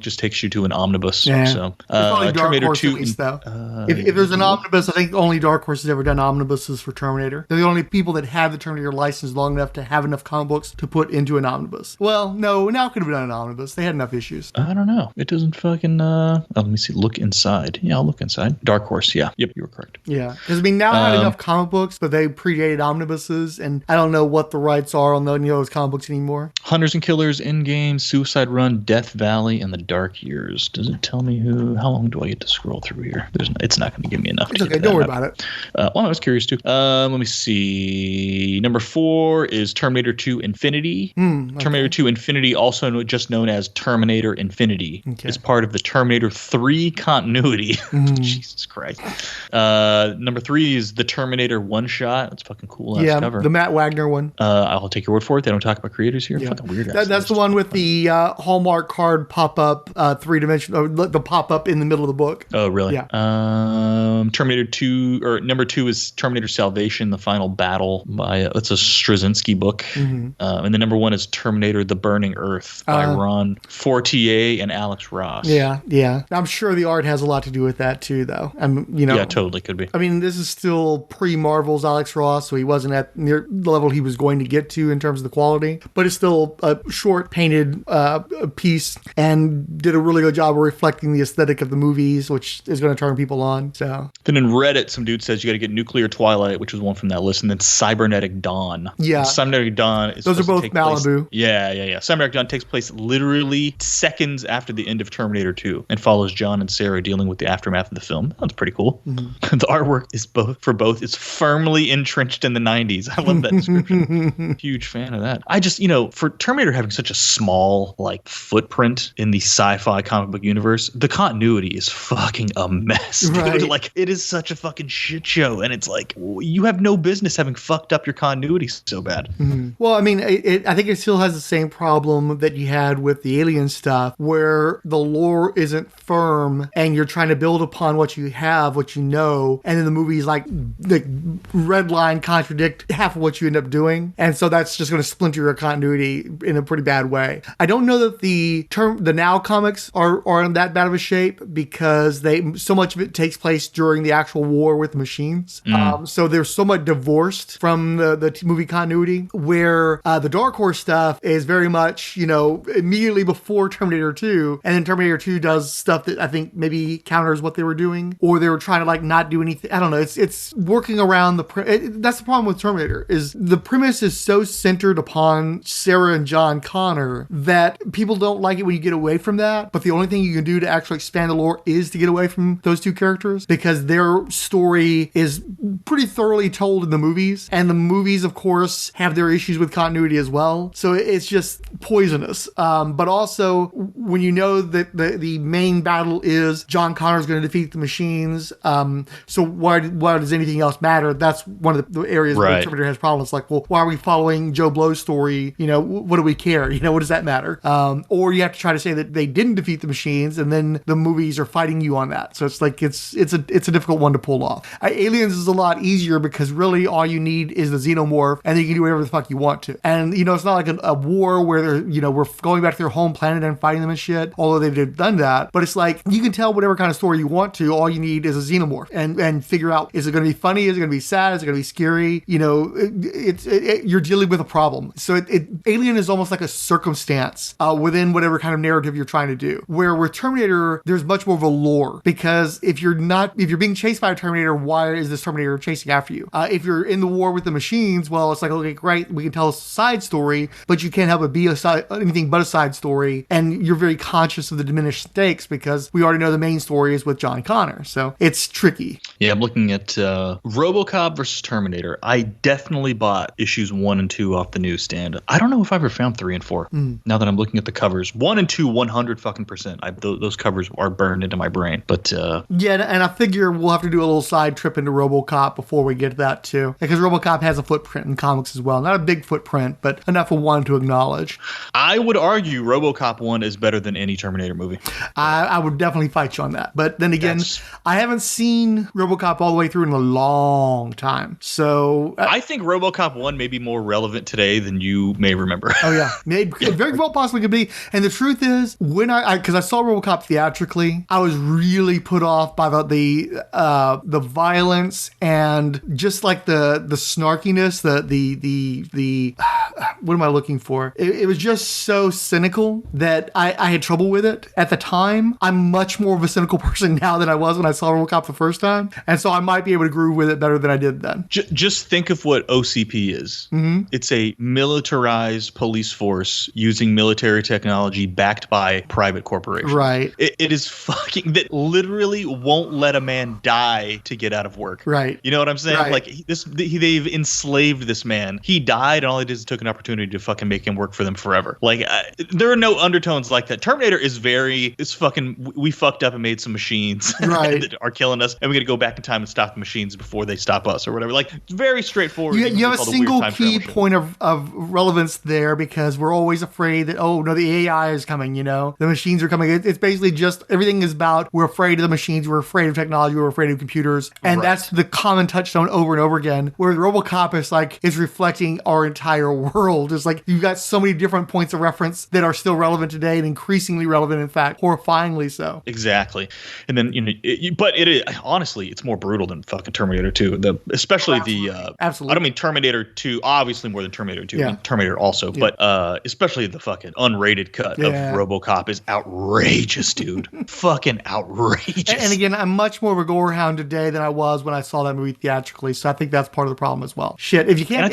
just takes you to an omnibus. Yeah. So, probably Dark Terminator Horse 2, at least, though. If there's an omnibus, I think only Dark Horse has ever done omnibuses for Terminator. They're the only people that have the Terminator license long enough to have enough comic books to put into an omnibus. Well, no, now could have done an omnibus. They had enough issues. I don't know. It doesn't fucking. Let me see. Look inside. Yeah, I'll look inside. Dark Horse. Yeah. Yep, you were correct. Yeah, because now I had enough comic books, but they predated omnibuses, and I don't know what the rights are on those comic books anymore. Hunters and Killers, Endgame, Suicide Run, Death Valley, and The Dark Years. Does it tell me who? How long do I get to scroll through here? It's not going to give me enough. It's okay. Don't worry about it. Well, I was curious too. Let me see. Number 4 is Terminator 2 Infinity. Okay. Terminator 2 Infinity, also just known as Terminator Infinity, is part of the Terminator 3 continuity. Jesus Christ. Number 3 is the Terminator One Shot. That's fucking cool. Yeah, cover. The Matt Wagner one. I'll take your word for it. They don't talk about creators here. Yeah. Fucking weird. That's the one with the Hallmark card pop-up 3-dimensional, the pop-up in the middle of the book. Oh, really? Yeah. Terminator 2, or number 2 is Terminator Salvation, The Final Battle by, it's a Straczynski book. And then number 1 is Terminator The Burning Earth by Ron Fortier and Alex Ross. Yeah. I'm sure the art has a lot to do with that too, though. Yeah, totally could be. I mean, this is still pre-Marvel's Alex Ross, so he wasn't at near the level he was going to get to in terms of the quality, but it's still a short painted piece and did a really good job of reflecting the aesthetic of the movies, which is going to turn people on. So then in Reddit, some dude says you got to get Nuclear Twilight, which was one from that list, and then Cybernetic Dawn. Yeah. Cybernetic Dawn is those are both Malibu. Yeah. Cybernetic Dawn takes place literally seconds after the end of Terminator 2 and follows John and Sarah dealing with the aftermath of the film. That's pretty cool. The artwork is both is firmly entrenched in the 90s. I love that description. Huge fan of that. I just, for Terminator having such a small footprint in the sci-fi comic book universe, the continuity is fucking a mess, dude. Right. Like, it is such a fucking shit show, and it's like, you have no business having fucked up your continuity so bad. Mm-hmm. Well, I mean, I think it still has the same problem that you had with the Alien stuff, where the lore isn't firm, and you're trying to build upon what you have, what you know, and then the movies the red line contradict half of what you end up doing, and so that's just going to splinter your continuity in a pretty bad way. I don't know that the Now comics are in that bad of a shape, because so much of it takes place during the actual war with the machines. So they're somewhat divorced from the movie continuity, where the Dark Horse stuff is very much, immediately before Terminator 2, and then Terminator 2 does stuff that I think maybe counters what they were doing, or they were trying to not do anything. I don't know. It's working around that's the problem with Terminator, is the premise is so centered upon Sarah and John Connor that people don't like it when you get away from that. But the only thing you can do to actually expand the lore is to get away from those two characters, because their story is pretty thoroughly told in the movies, and the movies, of course, have their issues with continuity as well. So it's just poisonous. But also, when you know that the main battle is John Connor's going to defeat the machines, so why does anything else matter? That's one of the areas where Terminator has problems. Like, well, why are we following Joe Blow's story? What do we care? What does that matter? Or you have to try to say that they didn't defeat the machines, and then the movies are fighting you on that. So it's like it's a difficult one to pull off. Aliens is a lot easier, because really all you need is the xenomorph, and then you can do whatever the fuck you want to. And it's not like a war where they're we're going back to their home planet and fighting them and shit, although they've done that. But it's like, you can tell whatever kind of story you want to. All you need is a xenomorph, and figure out, is it going to be funny? Is it going to be sad? Is it going to be scary? You're dealing with a problem. So Alien is almost like a circumstance within whatever kind of narrative you're trying to do. Where with Terminator, there's much more of a lore, because if you're being chased by a Terminator, why is this Terminator chasing after you? If you're in the war with the machines, well, it's like, okay, great, we can tell a side story, but you can't help it be anything but a side story, and you're very conscious of the diminished stakes, because we already know the main story is with John Connor. So it's tricky. Yeah, I'm looking at Robocop versus Terminator. I definitely bought issues 1 and 2 off the newsstand. I don't know if I ever found 3 and 4. Now that I'm looking at the covers, 1 and 2, 100%. Those covers are burned into my brain. But yeah, and I figure we'll have to do a little side trip into Robocop before we get to that too, because Robocop has a footprint in comics as well. Not a big footprint, but enough for one to acknowledge. I would argue Robocop 1 is better than any Terminator movie. I would definitely fight you on that. But then again, I haven't seen Robocop all the way through in a long time. So I think Robocop 1 may be more relevant today than you may remember. Oh yeah, it very well possibly could be. And the truth is, when because I saw Robocop theatrically, I was really put off by the violence, and just like the snarkiness, the what am I looking for? It was just so cynical that I had trouble with it at the time. I'm much more of a cynical person now than I was when I saw Robocop the first time, and so I might be able to groove with it better than I did then. Just think of what OCP is. Mm-hmm. It's a militarized police force using military technology backed by private corporations. Right. It is fucking that literally won't let a man die to get out of work. Right. You know what I'm saying? Right. Like they've enslaved this man. He died, and all he did is took an opportunity to fucking make him work for them forever. Like there are no undertones like that. Terminator is fucking, we fucked up and made some machines that are killing us, and we got to go back in time and stop the machines before they stop us or whatever. Like, it's very straightforward. You have a single key point of relevance there, because we're always afraid that, oh no, the AI is coming, the machines are coming. It's basically just, everything is about, we're afraid of the machines, we're afraid of technology, we're afraid of computers, and that's the common touchstone over and over again. Where Robocop is like, is reflecting our entire world. It's like, you've got so many different points of reference that are still relevant today, and increasingly relevant, in fact, horrifyingly so. Exactly. And then but it is, honestly, it's more brutal than fucking Terminator 2. Especially absolutely. I don't mean Terminator 2, obviously more than Terminator 2. I mean Terminator also, but especially the fucking unrated cut of Robocop is outrageous, dude. Fucking outrageous. And again, I'm much more of a gore hound today than I was when I saw that movie theatrically, so I think that's part of the problem as well. Shit, if you can't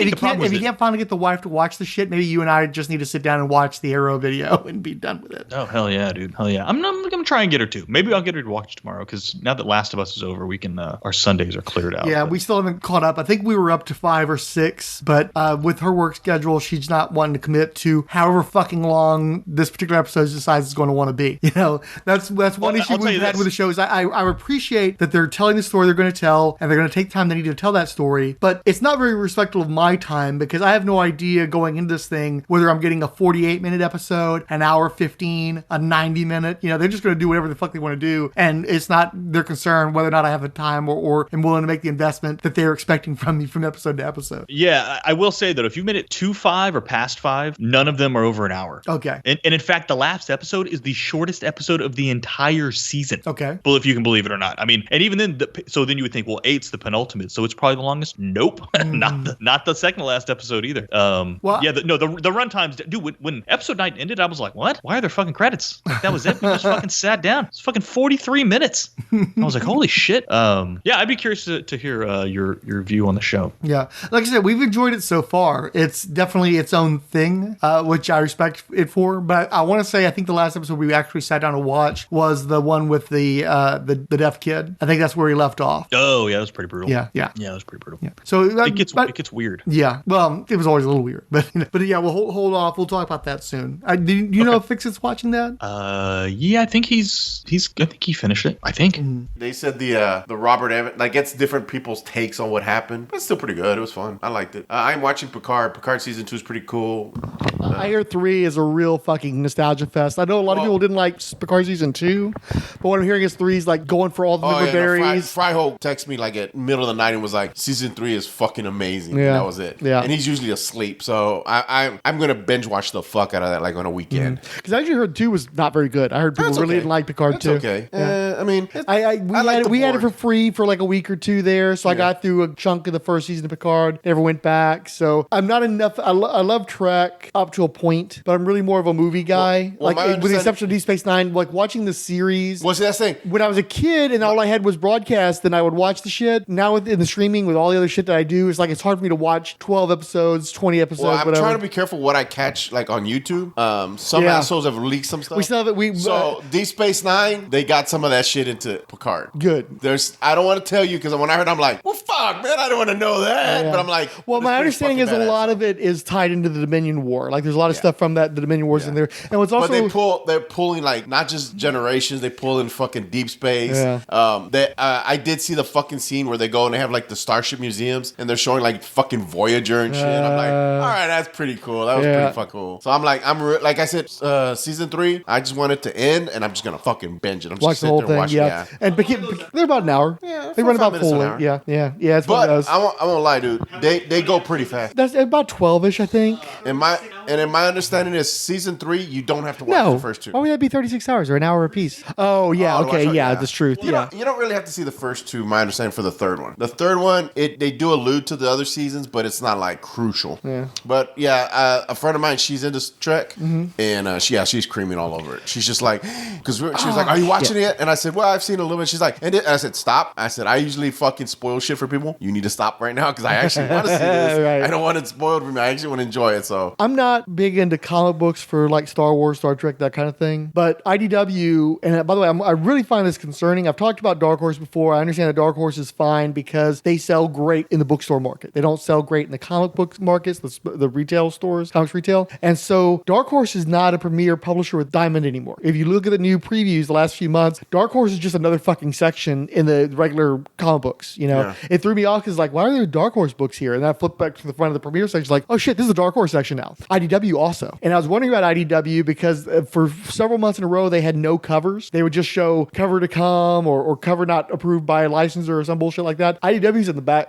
finally get the wife to watch the shit, maybe you and I just need to sit down and watch the Arrow video and be done with it. Oh hell yeah, dude. Hell yeah. I'm gonna try and get her to. Maybe I'll get her to watch tomorrow, because now that Last of Us is over, we can fucking our Sundays are cleared out. Yeah, we still haven't caught up. I think we were up to 5 or 6, but with her work schedule, she's not wanting to commit to however fucking long this particular episode decides it's going to want to be. You know, that's one issue we've had with the show is I appreciate that they're telling the story they're going to tell, and they're going to take time they need to tell that story, but it's not very respectful of my time because I have no idea going into this thing whether I'm getting a 48-minute episode, an hour 15, a 90-minute. You know, they're just going to do whatever the fuck they want to do, and it's not their concern whether or not I have the time or am willing to make the investment that they're expecting from me from episode to episode. Yeah, I will say that if you've made it to 5 or past 5, none of them are over an hour. Okay. And in fact, the last episode is the shortest episode of the entire season. Okay. Well, if you can believe it or not. I mean, and even then, so then you would think, well, 8's the penultimate, so it's probably the longest. Nope. Not the second to last episode either. Well, yeah, the run times, dude, when episode 9 ended, I was like, what? Why are there fucking credits? Like, that was it. We just fucking sat down. It's fucking 43 minutes. I was like, holy shit. Yeah, I'd be curious to hear your view on the show. Yeah. Like I said, we've enjoyed it so far. It's definitely its own thing, which I respect it for. But I want to say, I think the last episode we actually sat down to watch was the one with the deaf kid. I think that's where he left off. Oh, yeah, that was pretty brutal. Yeah. Yeah, that was pretty brutal. Yeah. So it gets weird. Yeah. Well, it was always a little weird. But yeah, we'll hold off. We'll talk about that soon. Do you know if Fixit's watching that? Yeah, I think I think he finished it. I think. They said the Robert Evans, like, gets different people's takes on what happened, but it's still pretty good. It was fun. I liked it. I'm watching Picard. Picard season 2 is pretty cool. I hear 3 is a real fucking nostalgia fest. I know a lot of people didn't like Picard season 2, but what I'm hearing is 3 is like going for all the member berries. Fryhope texted me like at middle of the night and was like, season 3 is fucking amazing. Yeah. And that was it. Yeah. And he's usually asleep, so I'm gonna binge watch the fuck out of that like on a weekend. Because I actually heard 2 was not very good. I heard people really didn't like Picard 2. Okay. Yeah. I mean, we had it for free for like a week or 2 there, so I got through a chunk of the first season of Picard. Never went back, so I'm not enough. I love Trek up to a point, but I'm really more of a movie guy. With the exception of Deep Space Nine, like watching the series. What's that thing? When I was a kid and all I had was broadcast, then I would watch the shit. Now in the streaming with all the other shit that I do, it's like it's hard for me to watch 12 episodes, 20 episodes, I'm whatever. trying to be careful what I catch like on YouTube. Some assholes have leaked some stuff. We still have it. So Deep Space Nine, they got some of that shit into Picard. Good. I don't want to tell you because when I heard, I'm like, well, fuck, man, I don't want to know that. But I'm like, well, my understanding is a lot of it is tied into the Dominion War. Like there's a lot of stuff from the Dominion Wars in there. And what's also they're pulling like not just Generations, they pull in fucking Deep Space. Yeah. I did see the fucking scene where they go and they have like the Starship museums and they're showing like fucking Voyager and shit. I'm like, all right, that's pretty cool. That was pretty fucking cool. So I'm like, like I said, season 3, I just want it to end and I'm just gonna fucking binge it. I'm just watch the whole thing. Yeah. And they're about an hour. Yeah, they run about full length. Yeah. It's but I won't lie, dude. They go pretty fast. That's about 12ish, I think. In my understanding is season 3, you don't have to watch the first 2. Why would that be 36 hours or an hour apiece? Oh yeah, okay, that's truth. You don't really have to see the first 2. My understanding for the third one. The third one, they do allude to the other seasons, but it's not like crucial. Yeah. But yeah, a friend of mine, she's into Trek, and she's creaming all over it. She's just like, because she was like, "Are you watching it?" And I said, "Well, I've seen a little bit." She's like, and I said, "Stop." I said, "I usually fucking spoil shit for people. You need to stop right now because I actually want to see this. Right. I don't want it spoiled for me. I actually want to enjoy it." So I'm not big into comic books for like Star Wars, Star Trek, that kind of thing. But IDW, and by the way, I really find this concerning. I've talked about Dark Horse before. I understand that Dark Horse is fine because they sell great in the bookstore market. They don't sell great in the comic book markets, the retail stores, comics retail. And so Dark Horse is not a premier publisher with Diamond anymore. If you look at the new previews the last few months, Dark Horse is just another fucking section in the regular comic books. You know, It threw me off because like, why are there Dark Horse books here? And then I flipped back to the front of the premiere section, like, oh shit, this is the Dark Horse section now. IDW also. And I was wondering about IDW because for several months in a row, they had no covers. They would just show cover to come or cover not approved by a licensor or some bullshit like that. IDW's in the back,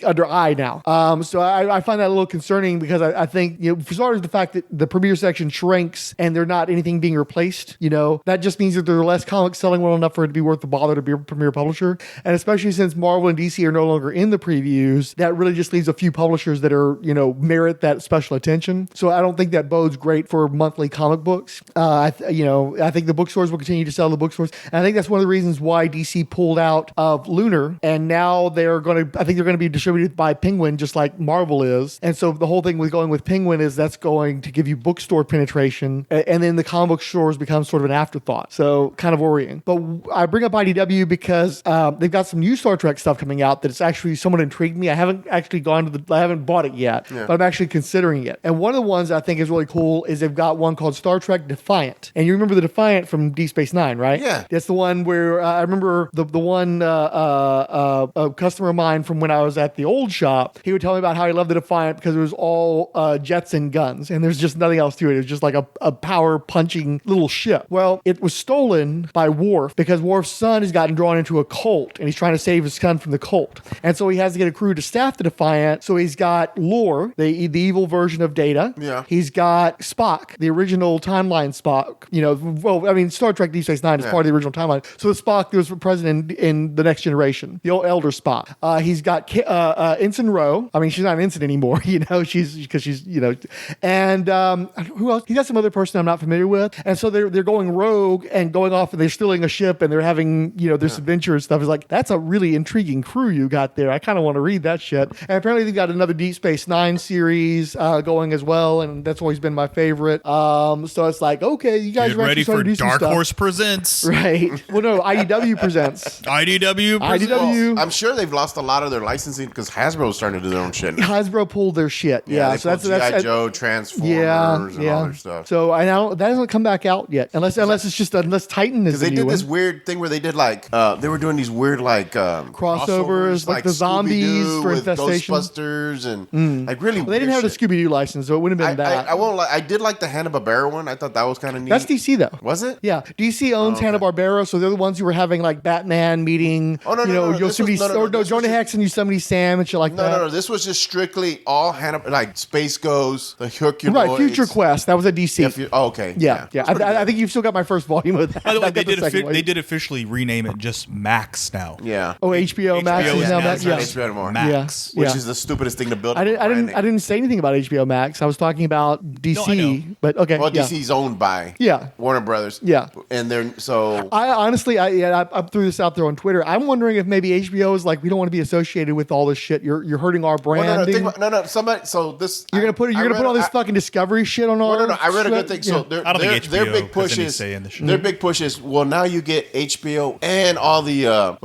under I now. So I find that a little concerning because I think, for starters, the fact that the premiere section shrinks and they're not anything being replaced, that just means that there are less comics selling well enough for it to be worth the bother to be a premier publisher. And especially since Marvel and DC are no longer in the previews, that really just leaves a few publishers that are, merit that special attention. So I don't think that bodes great for monthly comic books. I think the bookstores will continue to sell the bookstores. And I think that's one of the reasons why DC pulled out of Lunar, and now I think they're going to be distributed by Penguin, just like Marvel is. And so the whole thing with going with Penguin is that's going to give you bookstore penetration, and then the comic book stores become sort of an afterthought. So kind of worrying. But I bring up IDW because they've got some new Star Trek stuff coming out that's actually somewhat intrigued me. I haven't actually I haven't bought it yet, but I'm actually considering it. And one of the ones I think is really cool is they've got one called Star Trek Defiant. And you remember the Defiant from Deep Space Nine, right? Yeah. That's the one where I remember the one a customer of mine from when I was at the old shop, he would tell me about how he loved the Defiant because it was all jets and guns, and there's just nothing else to it. It was just like a power punching little ship. Well, it was stolen by Worf because Worf's son has gotten drawn into a cult, and he's trying to save his son from the cult. And so he has to get a crew to staff the Defiant. So he's got Lore, the evil version of Data. Yeah. He's got Spock, the original timeline Spock. Star Trek Deep Space Nine is part of the original timeline. So the Spock that was president in the Next Generation, the old elder Spock. He's got Ensign Ro. I mean, she's not an ensign anymore, she's and who else? He's got some other person I'm not familiar with. And so they're going rogue and going off, and they're stealing a ship, and they're having, this adventure and stuff. It's like, that's a really intriguing crew you got there. I kind of want to read that shit. And apparently they've got another Deep Space Nine series going as well, and that's always been my favorite. So it's like, okay, you guys Get ready for Dark Horse Presents. Right. Well, no, IDW presents. IDW. Well, I'm sure they've lost a lot of their licensing because Hasbro's starting to do their own shit now. Hasbro pulled their shit. Yeah. So that's G.I. Joe, Transformers, and all their stuff. So that hasn't come back out yet, unless Titan is the new one. Because they did this weird thing where they did they were doing these weird crossovers, like the zombies for Infestation, Ghostbusters, and like really. Well, they didn't have the Scooby-Doo license, so it wouldn't have been that. I won't lie. I did like the Hanna-Barbera one. I thought that was kind of neat. That's DC though. Was it? Yeah, DC owns Hanna-Barbera, so they're the ones who were having like Batman meeting. Jonah Hex and Yosemite Sam and shit like that. No. This was just strictly all Space Ghost, the Herculoids. Right, Future Quest. That was a DC. Okay. Yeah. I think you've still got my first volume of that. By the way, they did officially rename it just Max now. Yeah. Oh, HBO Max is now Max. Yeah. HBO anymore. Max. Which is the stupidest thing to build. I didn't say anything about HBO Max. I was talking about DC, but okay. Well, DC's owned by Warner Brothers. Yeah. And they're so. I honestly, I threw this out there on Twitter. I'm wondering if maybe HBO is like, we don't want to be associated with all this shit. You're hurting our branding. No. Somebody. So this. You're gonna put all this fucking Discovery shit on our. No. I read a good thing. So I don't think their big push is. Their big push is. Well, now you get HBO and all the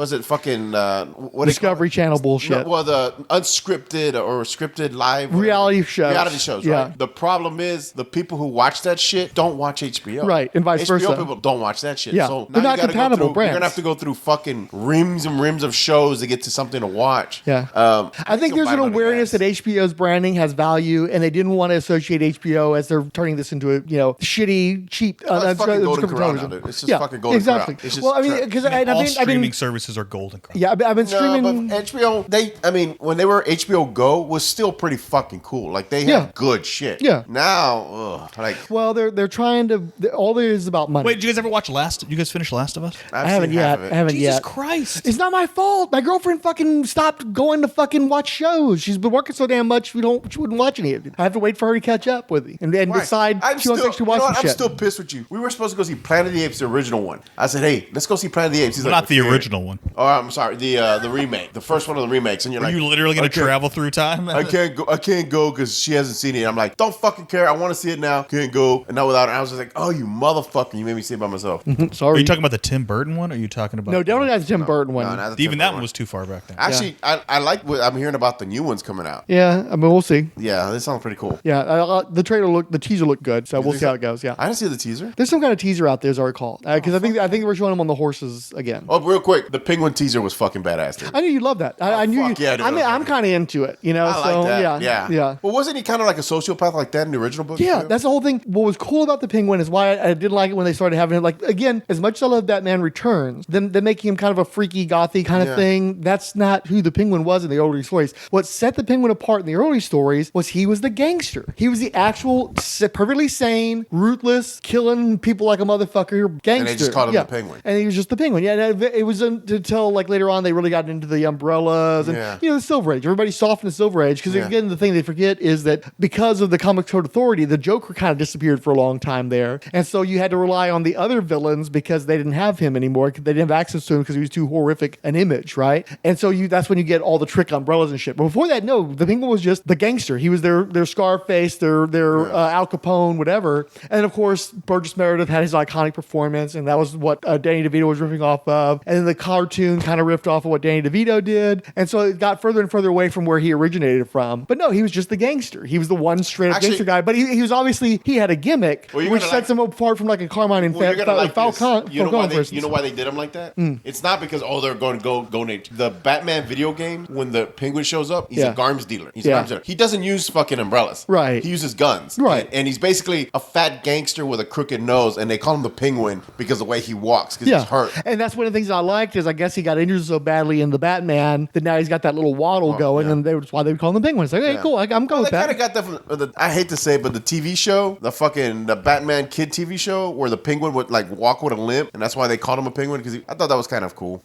Discovery Channel bullshit. Well, the unscripted or scripted live reality shows. Yeah. Right? The problem is the people who watch that shit don't watch HBO. Right, and vice versa. HBO people don't watch that shit. Yeah. So they're not compatible brands. You're gonna have to go through fucking rims and rims of shows to get to something to watch. Yeah. I think there's an awareness that HBO's branding has value, and they didn't want to associate HBO as they're turning this into a shitty, cheap. It's fucking Golden Corral now, dude. It's just fucking Golden Corral. Exactly. Well, I mean, because all streaming services are Golden Corral. Yeah, I've been streaming. But HBO, when they were HBO Go, was still pretty fucking cool. Like they had good shit. Yeah. Now, well, they're trying to. All there is about money. Wait, did you guys ever watch You guys finish Last of Us? I haven't yet. Jesus Christ! It's not my fault. My girlfriend fucking stopped going to fucking watch shows. She's been working so damn much. She wouldn't watch any of it. I have to wait for her to catch up with me and decide she wants to actually watch some shit. I'm still pissed with you. We were supposed to go see Planet of the Apes, the original one. I said, hey, let's go see Planet of the Apes. He's not the original one. Oh, I'm sorry. The remake, the first one of the remakes. And you're like, are you literally going to travel through time? I can't go because she hasn't seen it. I'm like, don't fucking care. I want to see it now. Can't go. And not without it. I was just like, oh, you motherfucker. You made me see it by myself. Sorry. Are you talking about the Tim Burton one? Or are you talking about? No, don't have the Tim Burton one. No, even that one was too far back then. Actually, I like what I'm hearing about the new ones coming out. Yeah, I mean, we'll see. Yeah, this sounds pretty cool. Yeah, the teaser looked good, so we'll see how it goes. Yeah, I didn't see the teaser. There's some kind of teaser out there, as I recall, because I think we're showing them on the horses again. Oh, real quick, the Penguin teaser was fucking badass. Dude. I knew you'd love that. I knew you. Yeah, dude, I'm kind of into it. I like that. Yeah. Well, wasn't he kind of like a sociopath like that in the original book? Yeah, too? that's the whole thing. What was cool about the Penguin is why I didn't like it when they started having it. Like, again, as much as I love Batman Returns, them making him kind of a freaky, gothy kind of thing. That's not who the Penguin was in the early stories. What set the Penguin apart in the early stories was he was the gangster. He was the actual perfectly sane, ruthless, killing people like a motherfucker gangster. And they just called him the Penguin. And he was just the Penguin. Yeah, and it was until like later on they really got into the umbrellas and the Silver Age. Everybody soft in the Silver Age because again the thing they forget is that because of the Comic Code Authority, the Joker kind of disappeared for a long time there. And so you had to rely on the other villains because they didn't have him anymore. They didn't have access to him because he was too horrific an image, right? And so that's when you get all the trick umbrellas and shit. But before that, no, the Penguin was just the gangster. He was their Scarface, their Al Capone, whatever. And of course, Burgess Meredith had his iconic performance, and that was what Danny DeVito was riffing off of. And then the cartoon kind of riffed off of what Danny DeVito did. And so it got further and further away from where he originated from. But no, he was just the gangster. He was the one straight up gangster guy. But he was obviously, he had a gimmick, which sets him apart from like a Carmine and Falcon. You know why they did him like that? It's not because, they're going to go the Batman video game, when the Penguin shows up, he's a arms dealer. He doesn't use fucking umbrellas. Right. He uses guns. Right. And he's basically a fat gangster with a crooked nose, and they call him the Penguin because of the way he walks, because he's hurt. And that's one of the things I liked is I guess he got injured so badly in the Batman that now he's got that little waddle going, and that's why they would call him the Penguin. It's like, hey, cool, I'm going with that. They kind of got that from I hate to say it, but the TV show, the Batman Kid TV show, where the Penguin would like walk with a limp, and that's why they called him a Penguin, because I thought that was kind of cool.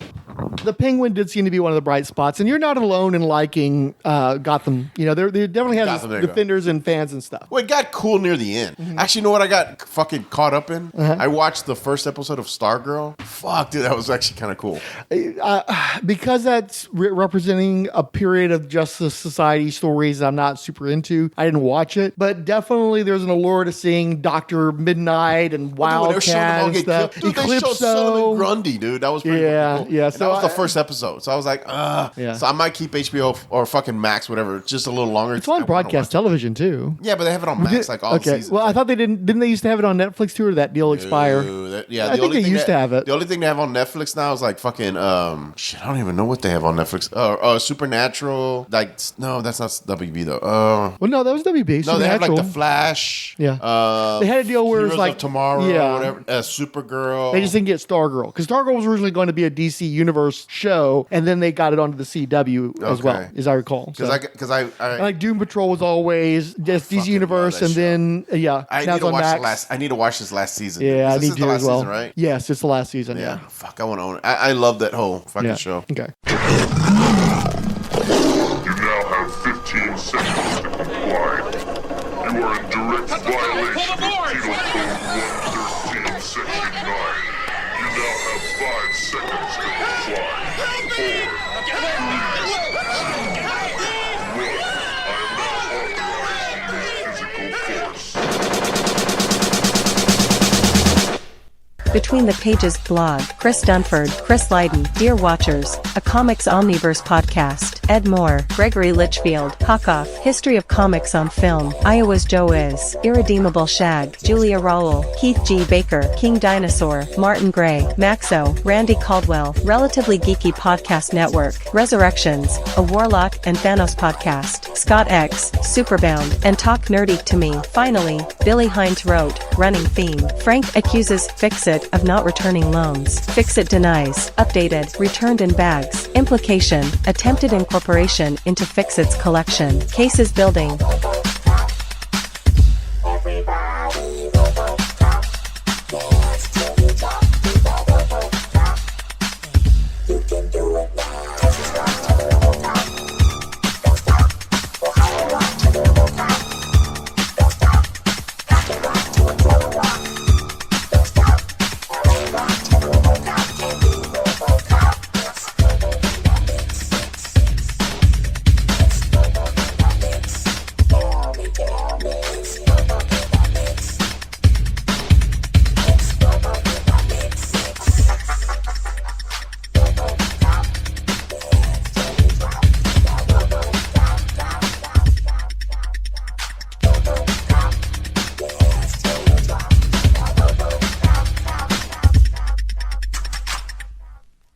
The Penguin did seem to be one of the bright spots, and you're not alone in liking Gotham. You know, they definitely has defenders and fans and stuff. Well, it got cool near the end. Actually, you know what I got fucking caught up in? I watched the first episode of Stargirl. Fuck, dude, that was actually kind of cool. Because that's representing a period of Justice Society stories I'm not super into, I didn't watch it. But definitely there's an allure to seeing Dr. Midnight and Wildcat and stuff. Dude, they showed Solomon Grundy, dude. That was pretty cool. Yeah. So that was the first episode. So I was like, So I might keep HBO or fucking Max, whatever, just a little longer. It's on broadcast television too. Yeah, but they have it on Max like all seasons. Well, I thought they didn't they used to have it on Netflix too, or did that deal expire? Yeah, I think they used to have it. The only thing they have on Netflix now is like fucking shit. I don't even know what they have on Netflix. Supernatural. Like no, that's not WB though. Well, no, that was WB. No, they have like The Flash. Yeah. They had a deal where Heroes it was like of Tomorrow. Yeah. Whatever. Supergirl. They just didn't get Stargirl because Stargirl was originally going to be a DC Universe show, and then they got it onto the CW as well, as I recall. Because I like Doom Patrol was always just DC Universe, and then I need to watch I need to watch this last season. Yeah, I need to as well. Season, right? Yes, it's the last season. Yeah. Fuck, I want to own it. I love that whole fucking show. Okay. You now have 15 seconds to comply. You are in direct violation of Penal Code 113, Section 9. You now have 5 seconds to comply. 4, 3, 2, 1. I am now authorized to use physical force. Between the Pages blog, Chris Dunford, Chris Lydon, Dear Watchers, a Comics Omniverse podcast, Ed Moore, Gregory Litchfield, Hawkoff, History of Comics on Film, Iowa's Joe Is, Irredeemable Shag, Julia Rowell, Keith G. Baker, King Dinosaur, Martin Gray, Maxo, Randy Caldwell, Relatively Geeky Podcast Network, Resurrections, a Warlock and Thanos podcast, Scott X, Superbound, and Talk Nerdy to Me. Finally, Billy Hines wrote, Running Theme, Frank accuses Fix-It of not returning loans. Fix-It denies, updated, returned in bags. Implication, attempted incorporation into Fix-It's collection. Cases building. You can do it now.